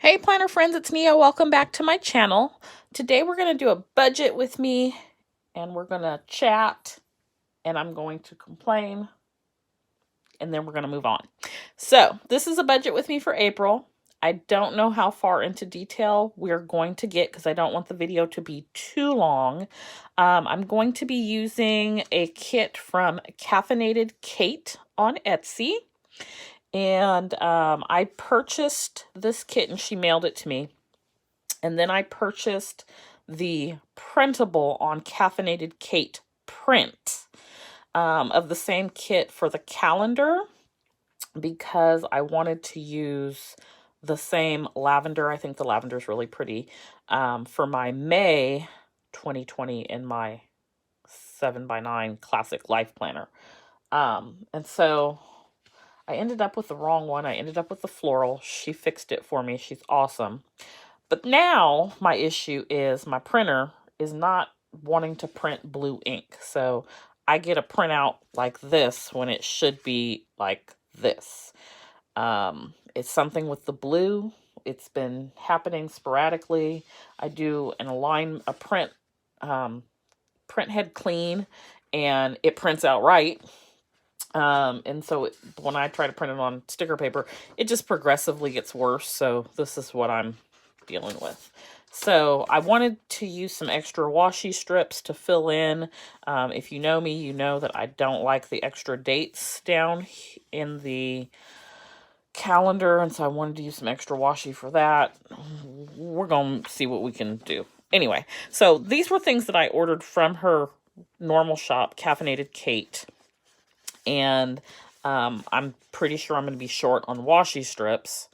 Hey planner friends, it's Nia. Welcome back to my channel. Today we're going to do a budget with me and we're going to chat and I'm going to complain and then we're going to move on. So this is a budget with me for April. I don't know how far into detail we're going to get because I don't want the video to be too long. I'm going to be using a kit from Caffeinated Cait on Etsy. And I purchased this kit and she mailed it to me. And then I purchased the printable on Caffeinated Cait print of the same kit for the calendar because I wanted to use the same lavender. I think the lavender is really pretty for my May 2020 in my 7x9 classic life planner. And so I ended up with the wrong one. I ended up with the floral. She fixed it for me. She's awesome. But now my issue is my printer is not wanting to print blue ink. So I get a printout like this when it should be like this. It's something with the blue. It's been happening sporadically. I do a print head clean and it prints out right. And so when I try to print it on sticker paper, it just progressively gets worse. So this is what I'm dealing with. So I wanted to use some extra washi strips to fill in. If you know me, you know that I don't like the extra dates down in the calendar. And so I wanted to use some extra washi for that. We're going to see what we can do. Anyway, so these were things that I ordered from her normal shop, Caffeinated Cait. And I'm pretty sure I'm going to be short on washi strips.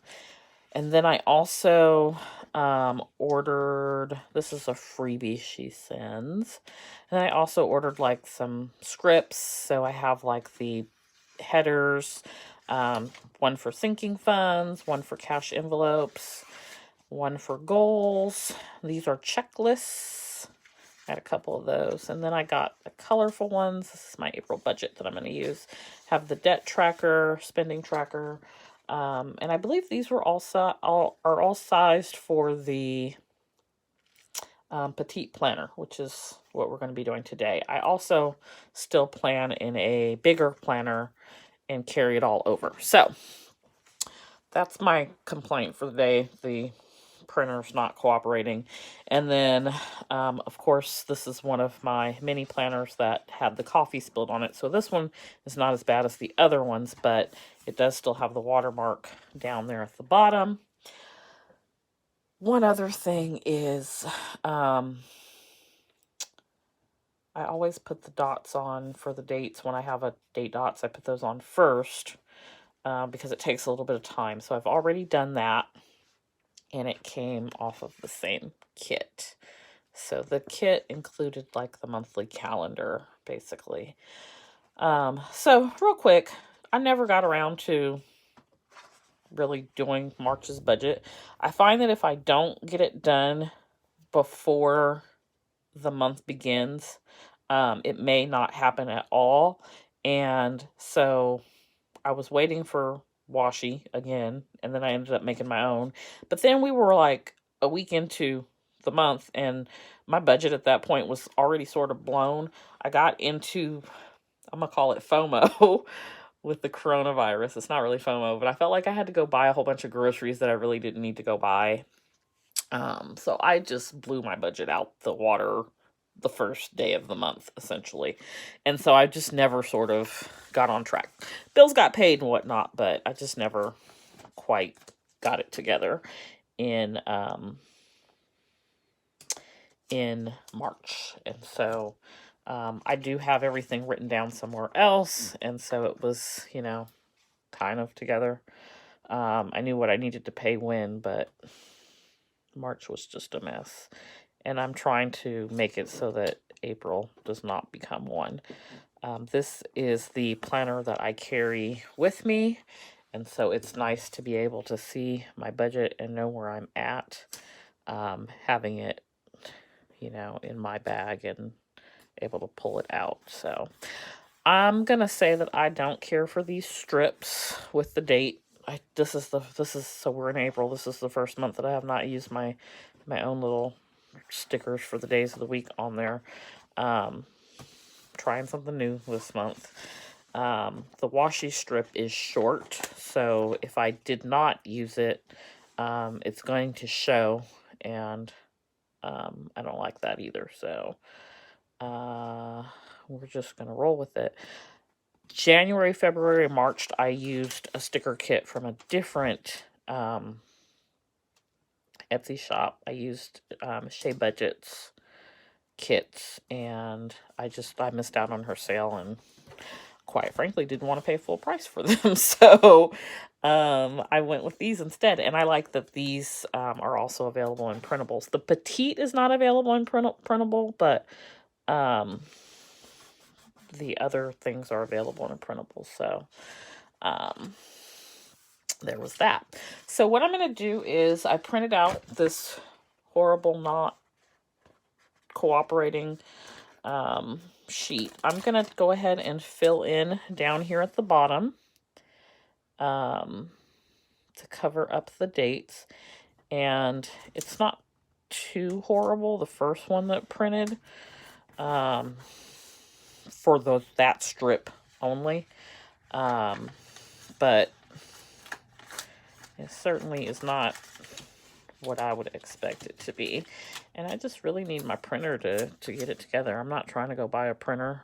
And then I also ordered, this is a freebie she sends. And I also ordered like some scripts. So I have like the headers, one for sinking funds, one for cash envelopes, one for goals. These are checklists. I had a couple of those. And then I got the colorful ones. This is my April budget that I'm going to use. Have the debt tracker, spending tracker. And I believe these were are all sized for the Petite planner, which is what we're going to be doing today. I also still plan in a bigger planner and carry it all over. So that's my complaint for the day. The printer's not cooperating. And then, of course, this is one of my mini planners that had the coffee spilled on it. So this one is not as bad as the other ones, but it does still have the watermark down there at the bottom. One other thing is, I always put the dots on for the dates. When I have a date dots, I put those on first because it takes a little bit of time. So I've already done that. And it came off of the same kit. So the kit included like the monthly calendar, basically. So real quick, I never got around to really doing March's budget. I find that if I don't get it done before the month begins, it may not happen at all. And so I was waiting for washi again, and then I ended up making my own. But then we were like a week into the month, and my budget at that point was already sort of blown. I got into, I'm gonna call it FOMO with the coronavirus. It's not really FOMO, but I felt like I had to go buy a whole bunch of groceries that I really didn't need to go buy. So I just blew my budget out the water the first day of the month, essentially. And so I just never sort of got on track. Bills got paid and whatnot, but I just never quite got it together in March. And so I do have everything written down somewhere else. And so it was, kind of together. I knew what I needed to pay when, but March was just a mess. And I'm trying to make it so that April does not become one. This is the planner that I carry with me. And so it's nice to be able to see my budget and know where I'm at. Having it, in my bag and able to pull it out. So I'm going to say that I don't care for these strips with the date. so we're in April. This is the first month that I have not used my own little stickers for the days of the week on there. Trying something new this month. The washi strip is short, so if I did not use it, it's going to show, and I don't like that either. So we're just gonna roll with it. January, February, March, I used a sticker kit from a different Etsy shop. I used Shea Budget's kits, and I missed out on her sale, and quite frankly didn't want to pay full price for them. So I went with these instead, and I like that these are also available in printables. The Petite is not available in printable, but the other things are available in a printable. So there was that. So what I'm going to do is I printed out this horrible not cooperating sheet. I'm going to go ahead and fill in down here at the bottom to cover up the dates. And it's not too horrible, the first one that printed, for that strip only. But it certainly is not what I would expect it to be. And I just really need my printer to get it together. I'm not trying to go buy a printer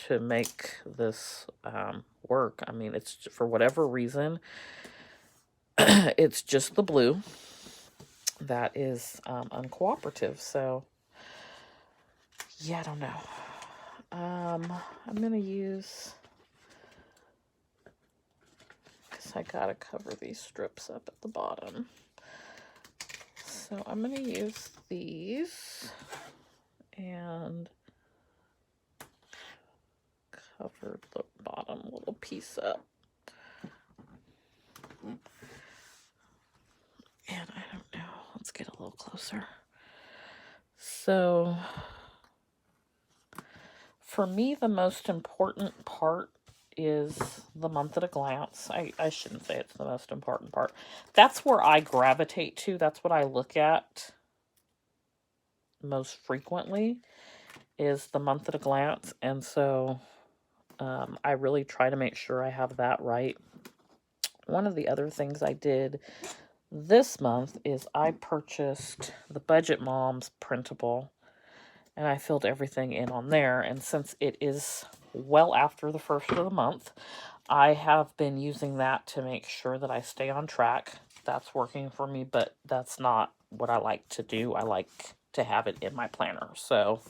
to make this work. I mean, it's for whatever reason, it's just the blue that is uncooperative. So yeah, I don't know. I'm gonna use, because I gotta cover these strips up at the bottom. So I'm gonna use these and cover the bottom little piece up. And I don't know, let's get a little closer. So for me, the most important part is the month at a glance. I shouldn't say it's the most important part. That's where I gravitate to. That's what I look at most frequently, is the month at a glance. And so I really try to make sure I have that right. One of the other things I did this month is I purchased the Budget Moms printable, and I filled everything in on there. And since it is well after the first of the month, I have been using that to make sure that I stay on track. That's working for me, but that's not what I like to do. I like to have it in my planner. So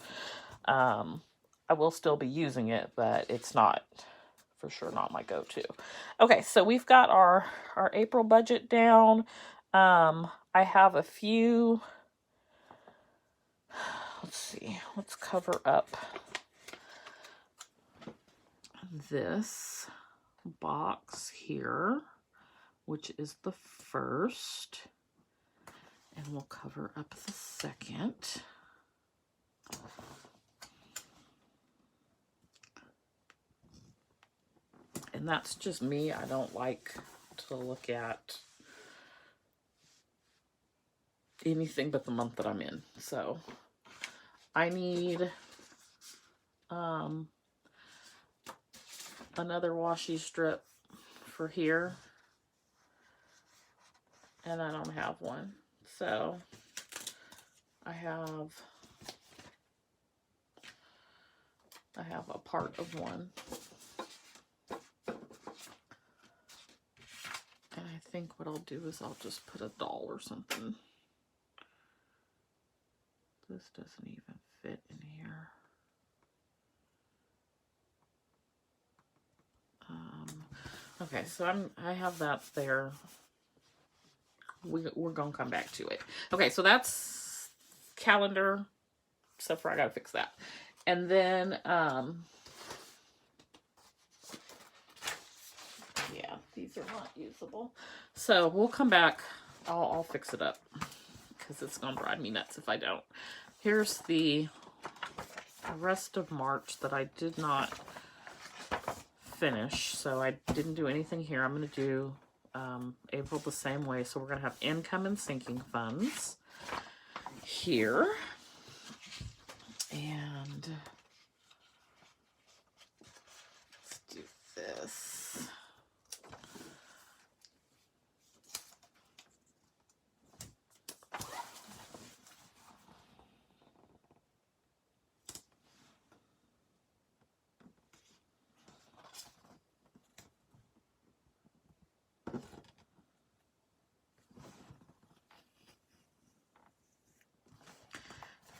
I will still be using it, but it's not, for sure, not my go-to. Okay, so we've got our April budget down. I have a few, let's see, let's cover up this box here, which is the first, and we'll cover up the second. And that's just me. I don't like to look at anything but the month that I'm in. So I need another washi strip for here, and I don't have one. So I have a part of one. And I think what I'll do is I'll just put a doll or something. This doesn't even fit in here. Okay, so I have that there. We're gonna come back to it. Okay, so that's calendar, except for I gotta fix that. And then yeah, these are not usable. So we'll come back. I'll fix it up, because it's gonna drive me nuts if I don't. Here's the rest of March that I did not finish, so I didn't do anything here. I'm gonna do April the same way. So we're going to have income and sinking funds here. And let's do this.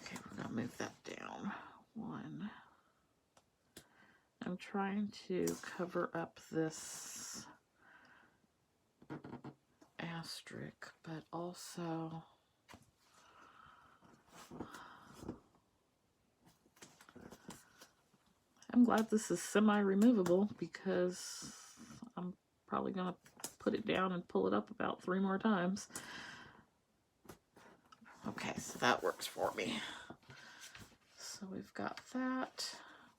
Okay, we're going to move that down one. I'm trying to cover up this asterisk, but also I'm glad this is semi-removable because I'm probably going to put it down and pull it up about 3 more times. Okay, so that works for me. So we've got that.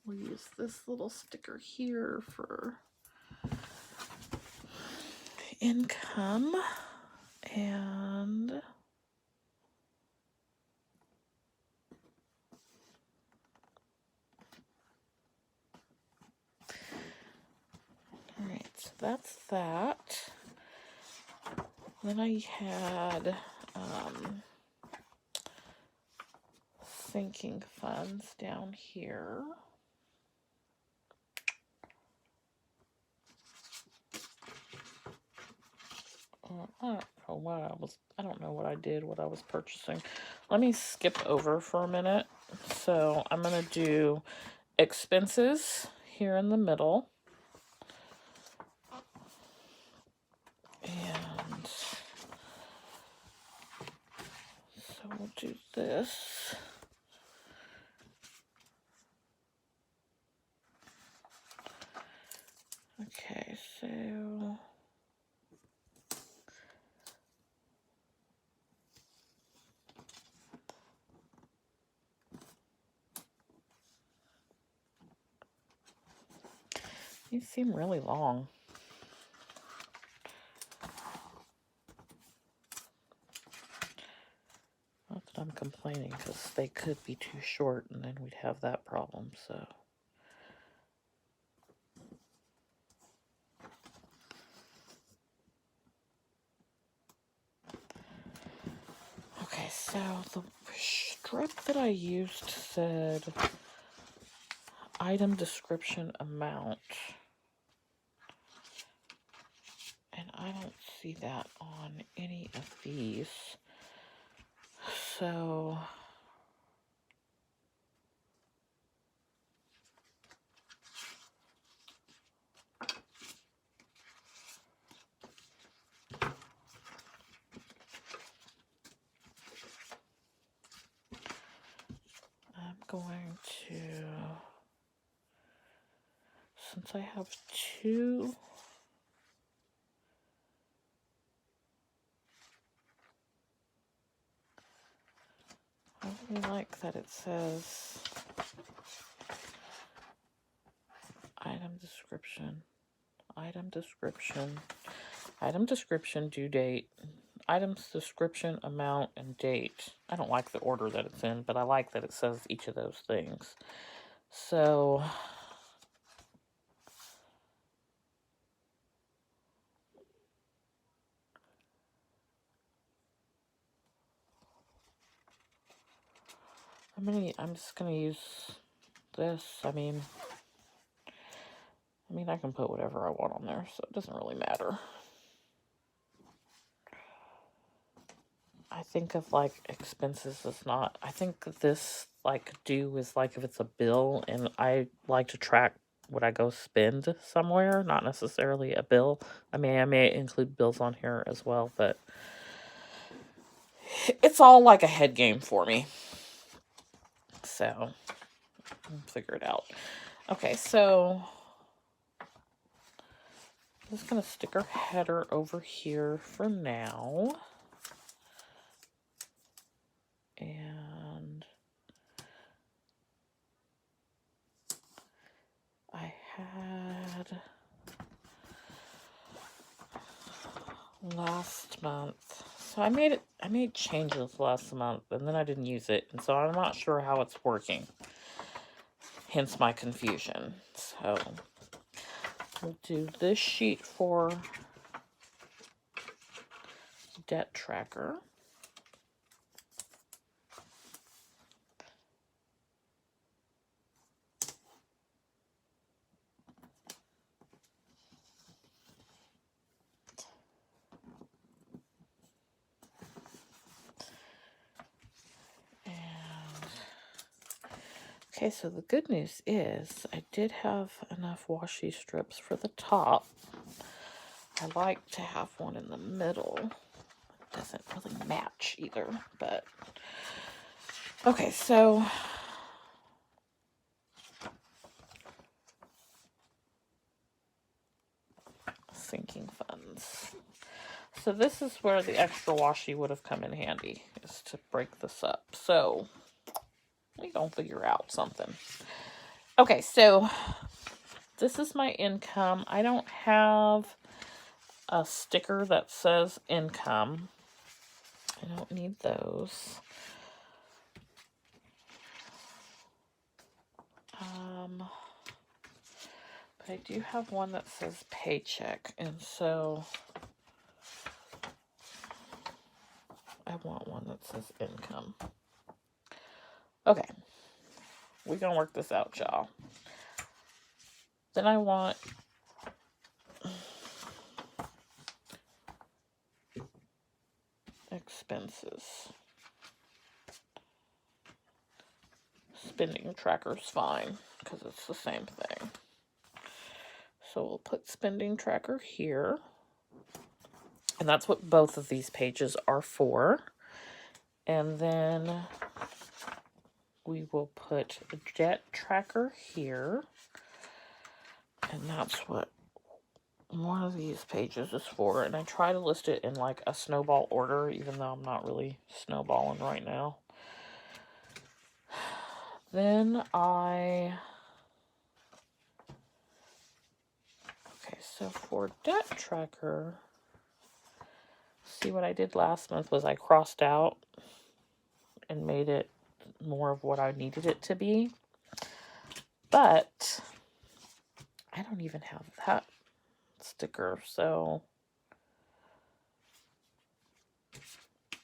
We'll use this little sticker here for income. And all right, so that's that. Then I had sinking funds down here. I don't know what I did, what I was purchasing. Let me skip over for a minute. So I'm going to do expenses here in the middle. And so we'll do this. Okay, so these seem really long. Not that I'm complaining, because they could be too short and then we'd have that problem, so. Okay, so the strip that I used said item description amount. And I don't see that on any of these. So I'm going to, since I have two, I really like that it says item description, due date, items description, amount, and date. I don't like the order that it's in, but I like that it says each of those things. So I'm just gonna use this. I mean I can put whatever I want on there, so it doesn't really matter. I think of like expenses as not, I think this like due is like if it's a bill, and I like to track what I go spend somewhere, not necessarily a bill. I may include bills on here as well, but it's all like a head game for me. So I'll figure it out. Okay, so I'm just gonna stick our header over here for now. And I had So I made changes last month, and then I didn't use it, and so I'm not sure how it's working. Hence my confusion. So we'll do this sheet for debt tracker. Okay, so the good news is I did have enough washi strips for the top. I like to have one in the middle. It doesn't really match either, but okay, so sinking funds. So this is where the extra washi would have come in handy, is to break this up. So we gonna figure out something. Okay, so this is my income. I don't have a sticker that says income. I don't need those. But I do have one that says paycheck, and so I want one that says income. Okay, we're gonna work this out, y'all. Then I want expenses. Spending tracker's fine, because it's the same thing. So we'll put spending tracker here. And that's what both of these pages are for. And then we will put a debt tracker here. And that's what one of these pages is for. And I try to list it in like a snowball order, even though I'm not really snowballing right now. Then okay, so for debt tracker, see what I did last month was I crossed out and made it more of what I needed it to be. But I don't even have that sticker, so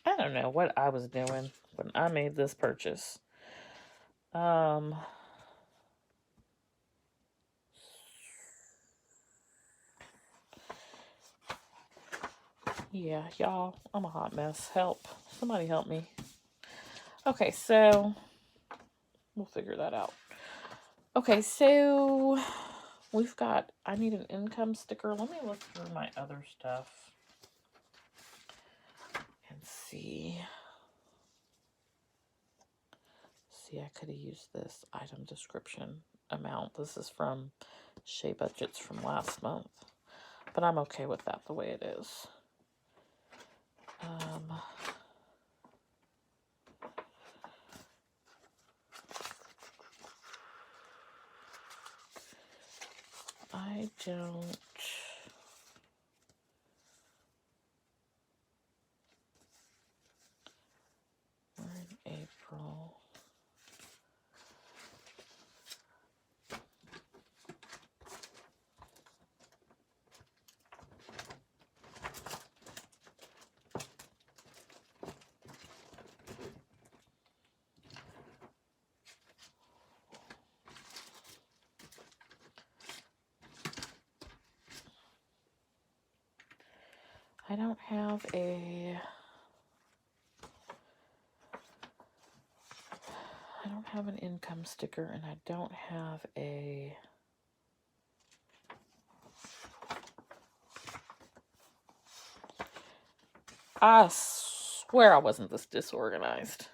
I don't know what I was doing when I made this purchase. Yeah, y'all, I'm a hot mess. Help. Somebody help me. Okay, so we'll figure that out. Okay, so we've got, I need an income sticker. Let me look through my other stuff and see. See, I could have used this item description amount. This is from Shea Budgets from last month. But I'm okay with that the way it is. I don't... We're in April. I don't have a... I don't have an income sticker, and I don't have a... I swear I wasn't this disorganized.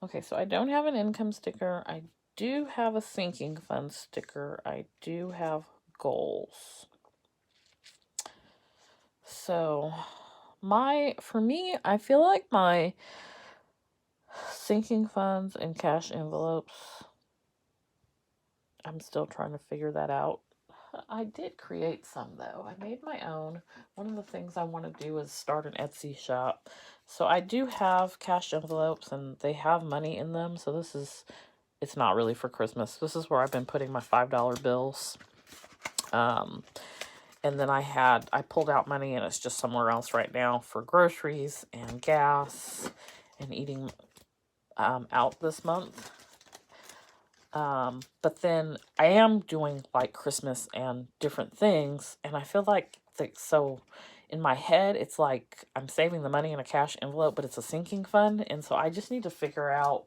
Okay, so I don't have an income sticker. I do have a sinking fund sticker. I do have goals. So for me, I feel like my sinking funds and cash envelopes, I'm still trying to figure that out. I did create some though. I made my own. One of the things I want to do is start an Etsy shop. So I do have cash envelopes and they have money in them. So this is, it's not really for Christmas. This is where I've been putting my $5 bills. And then I pulled out money and it's just somewhere else right now for groceries and gas and eating out this month. But then I am doing like Christmas and different things, and I feel like so in my head it's like I'm saving the money in a cash envelope, but it's a sinking fund, and so I just need to figure out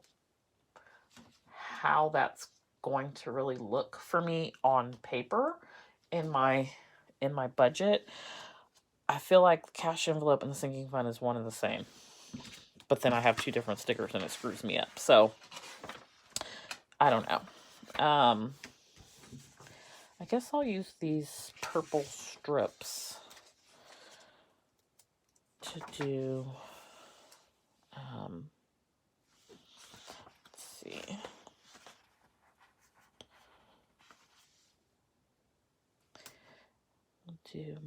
how that's going to really look for me on paper in my budget. I feel like the cash envelope and the sinking fund is one and the same, but then I have two different stickers and it screws me up. So I don't know. I guess I'll use these purple strips to do, let's see. I'll do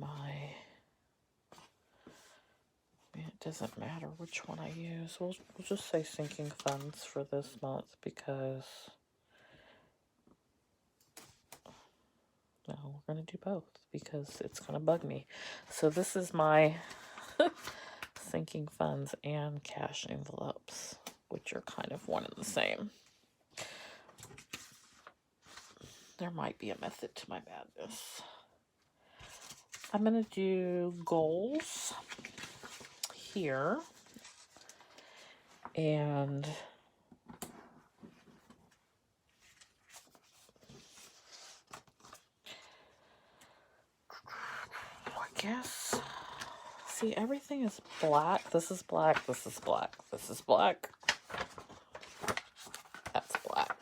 it doesn't matter which one I use. We'll just say sinking funds for this month because, no, we're going to do both because it's going to bug me. So this is my sinking funds and cash envelopes, which are kind of one and the same. There might be a method to my madness. I'm going to do goals here. And I guess, see, everything is black. This is black. This is black. This is black. That's black.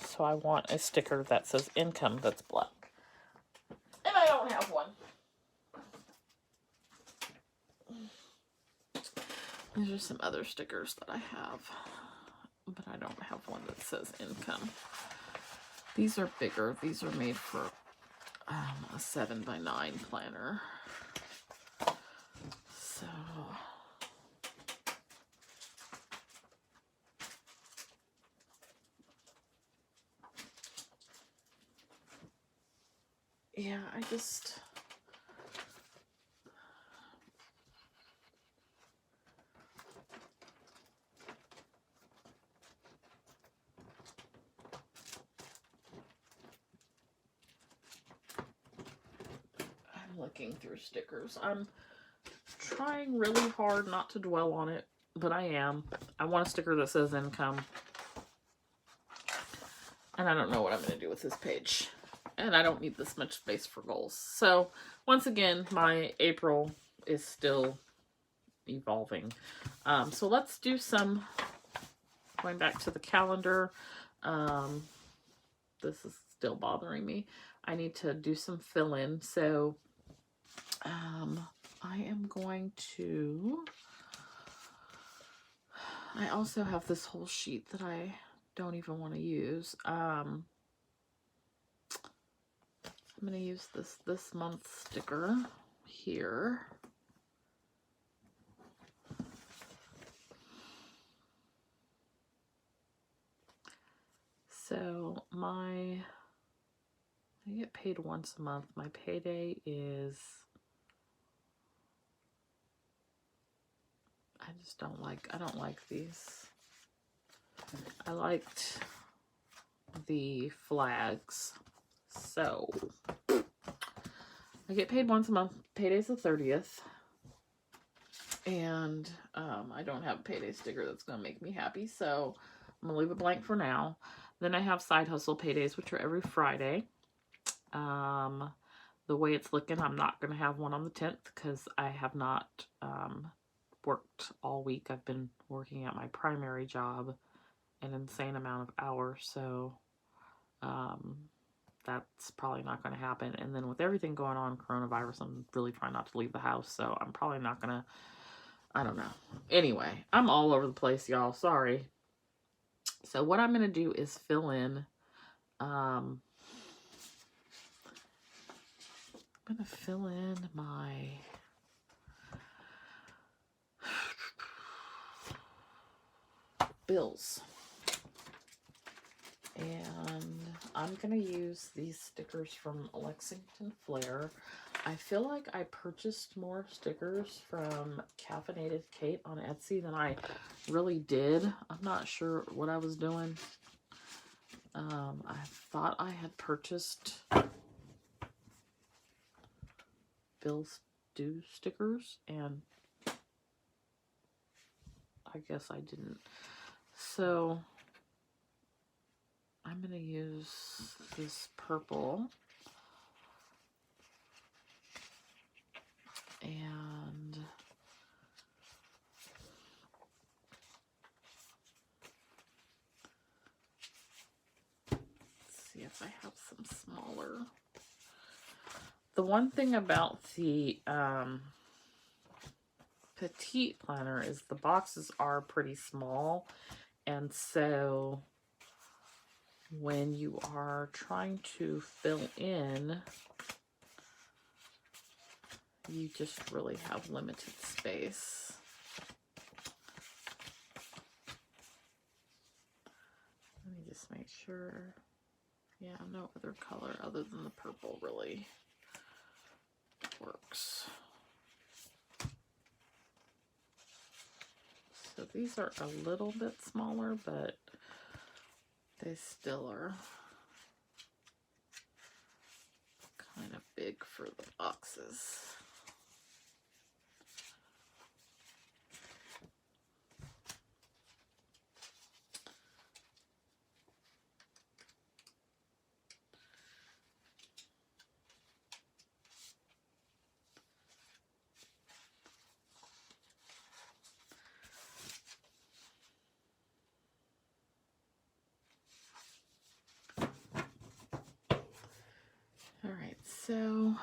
So I want a sticker that says income that's black. And I don't have one. These are some other stickers that I have, but I don't have one that says income. These are bigger. These are made for a 7x9 planner. So yeah, I'm looking through stickers. I'm trying really hard not to dwell on it, but I am. I want a sticker that says income. And I don't know what I'm going to do with this page. And I don't need this much space for goals. So, once again, my April is still evolving. So let's do some, going back to the calendar. This is still bothering me. I need to do some fill-in. So, I am going to, I also have this whole sheet that I don't even want to use. I'm going to use this month's sticker here. So I get paid once a month. My payday is, I don't like these. I liked the flags. So I get paid once a month. Payday's the 30th. And I don't have a payday sticker that's going to make me happy. So I'm going to leave it blank for now. Then I have side hustle paydays, which are every Friday. The way it's looking, I'm not going to have one on the 10th because I have not worked all week. I've been working at my primary job an insane amount of hours. So that's probably not going to happen. And then with everything going on, coronavirus, I'm really trying not to leave the house. So I'm probably not going to, I don't know. Anyway, I'm all over the place, y'all. Sorry. So what I'm going to do is fill in, I'm going to fill in my bills. And I'm going to use these stickers from Lexington Flair. I feel like I purchased more stickers from Caffeinated Cait on Etsy than I really did. I'm not sure what I was doing. I thought I had purchased Bill's Do stickers, and I guess I didn't. So I'm going to use this purple, and let's see if I have some smaller. The one thing about the Petite planner is the boxes are pretty small, and so when you are trying to fill in, you just really have limited space. Let me just make sure. Yeah, no other color other than the purple really works. So these are a little bit smaller, but they still are kind of big for the boxes. All right, so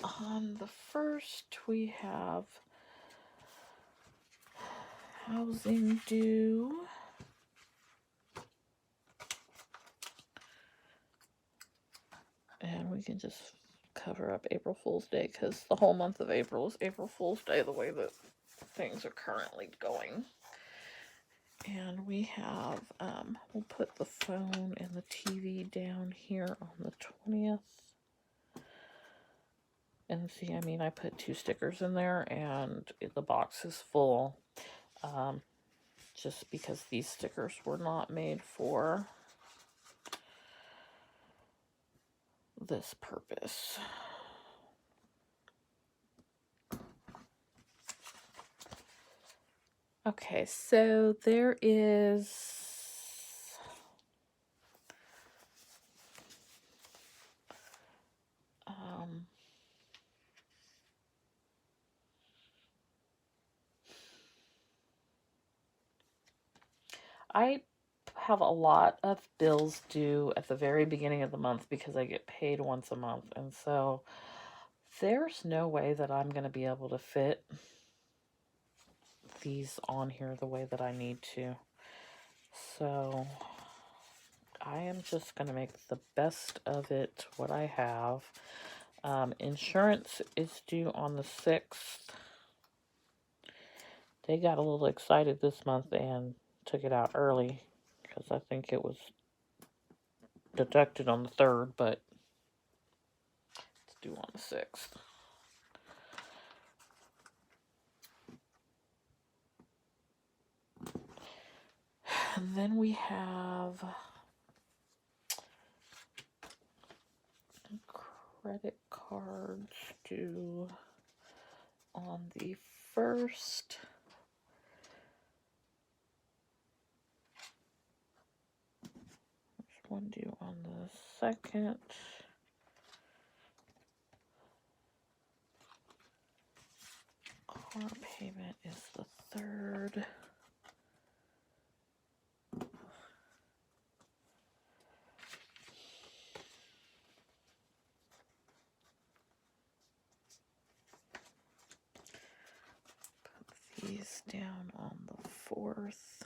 on the first we have housing due. And we can just cover up April Fool's Day because the whole month of April is April Fool's Day the way that things are currently going. And we have, we'll put the phone and the TV down here on the 20th. And see, I mean, I put 2 stickers in there and the box is full. Just because these stickers were not made for this purpose. Okay, so there is I have a lot of bills due at the very beginning of the month because I get paid once a month, and so there's no way that I'm going to be able to fit these on here the way that I need to. So I am just going to make the best of it, what I have. Insurance is due on the 6th. They got a little excited this month and took it out early because I think it was deducted on the 3rd, but it's due on the 6th. And then we have credit cards due on the 1st. There's one due on the 2nd. Car payment is the 3rd. these down on the 4th.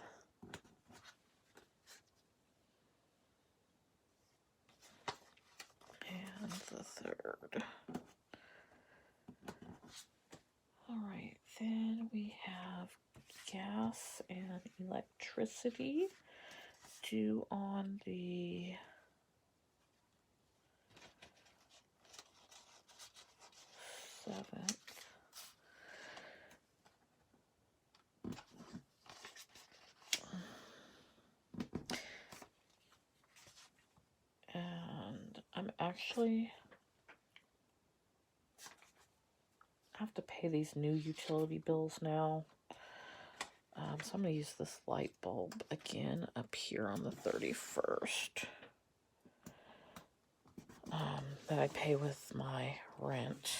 And the 3rd. Alright, then we have gas and electricity due on the 7th. And I'm actually have to pay these new utility bills now. So I'm going to use this light bulb again up here on the 31st. That I pay with my rent.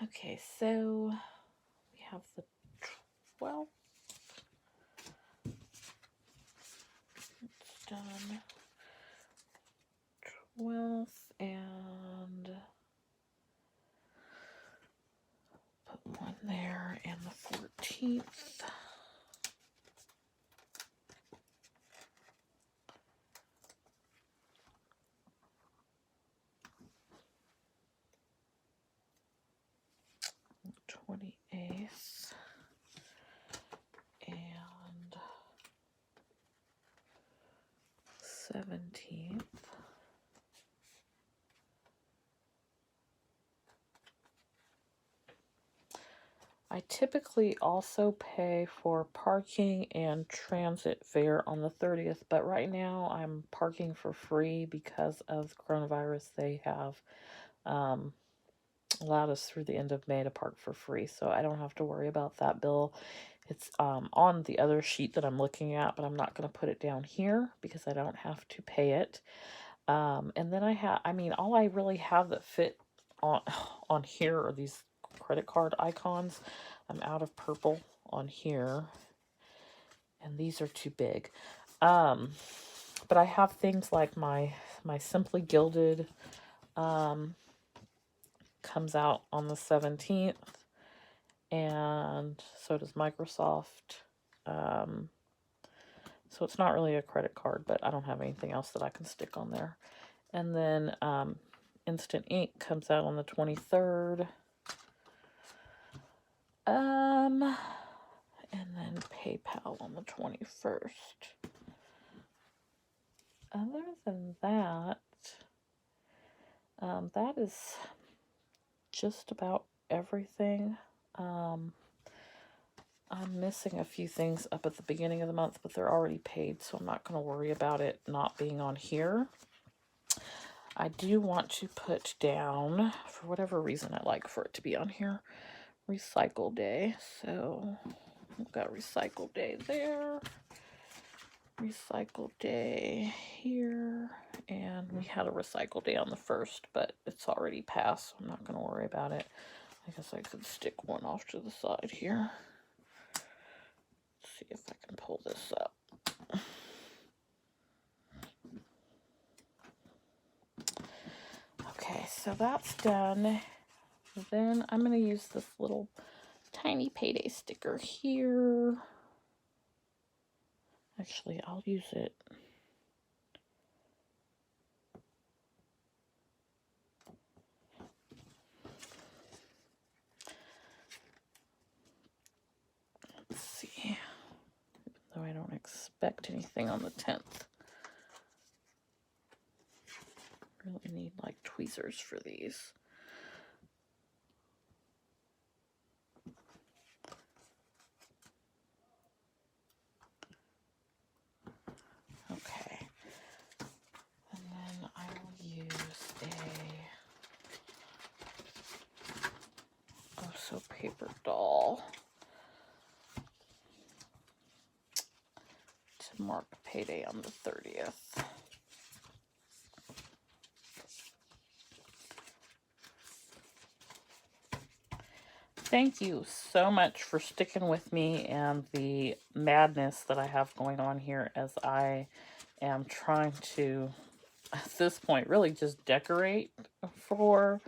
Okay, so we have the 12th. It's done. 12th and put one there, and the 14th. The 28th and 17th. I typically also pay for parking and transit fare on the 30th, but right now I'm parking for free because of coronavirus. They have allowed us through the end of May to park for free, so I don't have to worry about that bill. It's on the other sheet that I'm looking at, but I'm not going to put it down here because I don't have to pay it. And then all I really have that fit on here are these credit card icons. I'm out of purple on here, and these are too big. But I have things like my Simply Gilded comes out on the 17th, and so does Microsoft. So it's not really a credit card, but I don't have anything else that I can stick on there. And then Instant Ink comes out on the 23rd. And then PayPal on the 21st. Other than that, that is just about everything. I'm missing a few things up at the beginning of the month, but they're already paid, so I'm not going to worry about it not being on here. I do want to put down, for whatever reason I like for it to be on here, Recycle Day. So we've got Recycle Day there, Recycle Day here, and we had a Recycle Day on the 1st, but it's already passed, so I'm not going to worry about it. I guess I could stick one off to the side here. Let's see if I can pull this up. Okay, so that's done. Then I'm going to use this little tiny payday sticker here. Actually, I'll use it. Let's see. Though I don't expect anything on the 10th. Really need like tweezers for these. Okay. And then I will use a also paper doll to mark payday on the 30th. Thank you so much for sticking with me and the madness that I have going on here as I am trying to at this point really just decorate for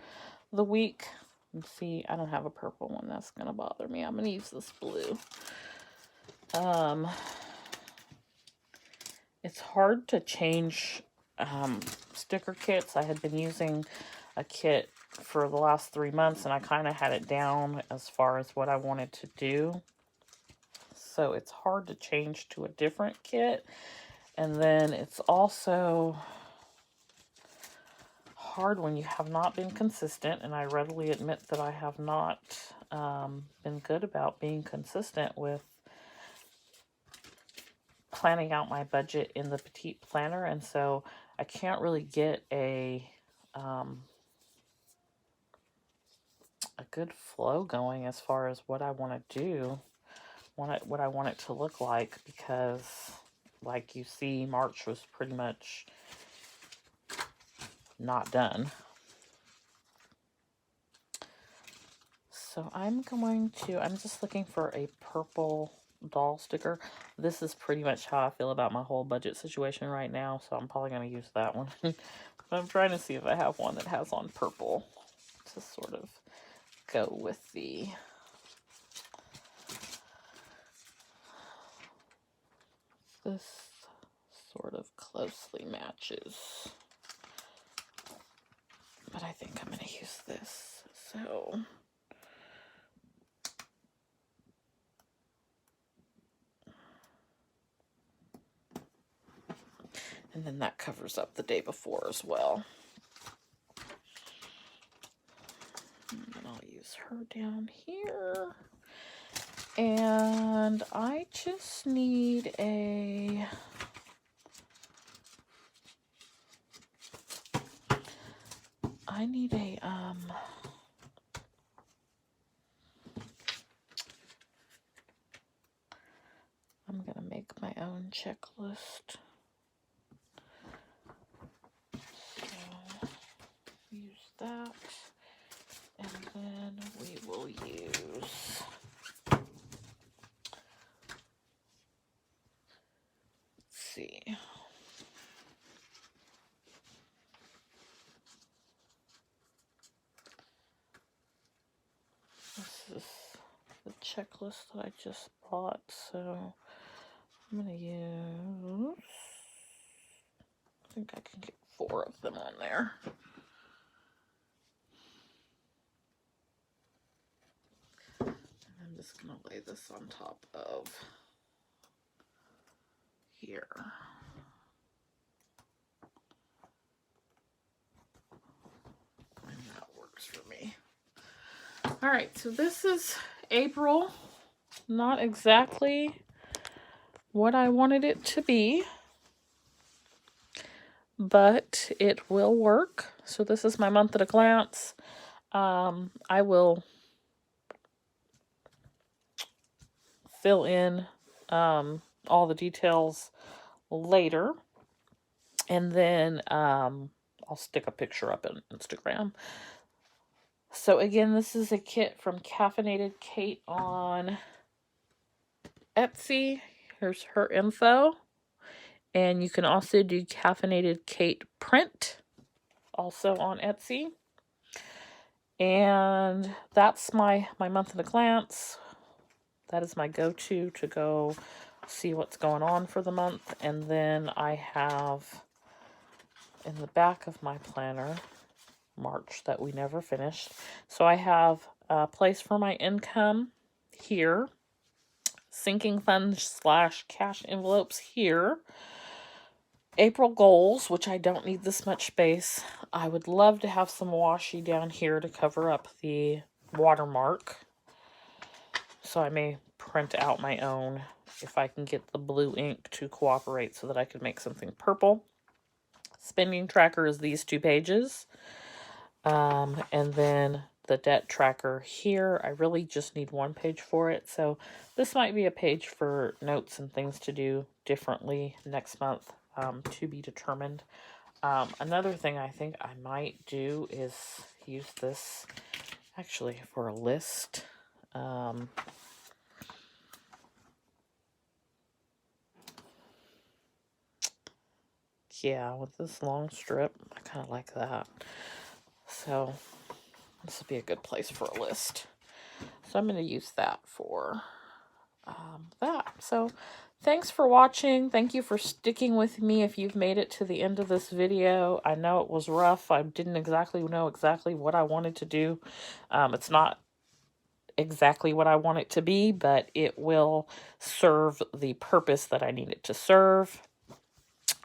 the week. Let's see, I don't have a purple one. That's gonna bother me. I'm gonna use this blue. It's hard to change sticker kits. I had been using a kit for the last 3 months, and I kind of had it down as far as what I wanted to do. So it's hard to change to a different kit. And then it's also hard when you have not been consistent, and I readily admit that I have not been good about being consistent with planning out my budget in the Petite planner, and so I can't really get a good flow going as far as what I want to do, what I want it to look like, because like you see, March was pretty much not done. So I'm just looking for a purple doll sticker. This is pretty much how I feel about my whole budget situation right now, so I'm probably going to use that one. But I'm trying to see if I have one that has on purple to sort of go with the this sort of closely matches, but I think I'm going to use this. So and then that covers up the day before as well. And then I'll use her down here. And I just need a I'm gonna make my own checklist. So use that, and then we will use see. This is the checklist that I just bought, so I'm gonna use, I think I can get 4 of them on there. And I'm just gonna lay this on top of here. And that works for me. All right, so this is April. Not exactly what I wanted it to be, but it will work. So this is my month at a glance. I will fill in all the details later, and then I'll stick a picture up on Instagram. So again, this is a kit from Caffeinated Cait on Etsy. Here's her info. And you can also do Caffeinated Cait print, also on Etsy. And that's my month at a glance. That is my go-to to go see what's going on for the month. And then I have in the back of my planner, March, that we never finished. So I have a place for my income here, sinking funds / cash envelopes here, April goals, which I don't need this much space. I would love to have some washi down here to cover up the watermark, so I may print out my own if I can get the blue ink to cooperate so that I can make something purple. Spending tracker is these 2 pages. And then the debt tracker here, I really just need 1 page for it. So this might be a page for notes and things to do differently next month, to be determined. Another thing I think I might do is use this actually for a list. Yeah, with this long strip, I kind of like that. So this would be a good place for a list. So I'm going to use that for that. So thanks for watching. Thank you for sticking with me if you've made it to the end of this video. I know it was rough. I didn't exactly know what I wanted to do. It's not exactly what I want it to be, but it will serve the purpose that I need it to serve.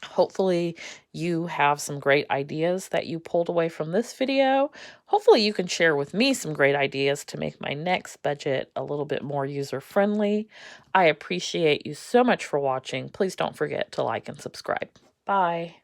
Hopefully you have some great ideas that you pulled away from this video. Hopefully you can share with me some great ideas to make my next budget a little bit more user-friendly. I appreciate you so much for watching. Please don't forget to like and subscribe. Bye.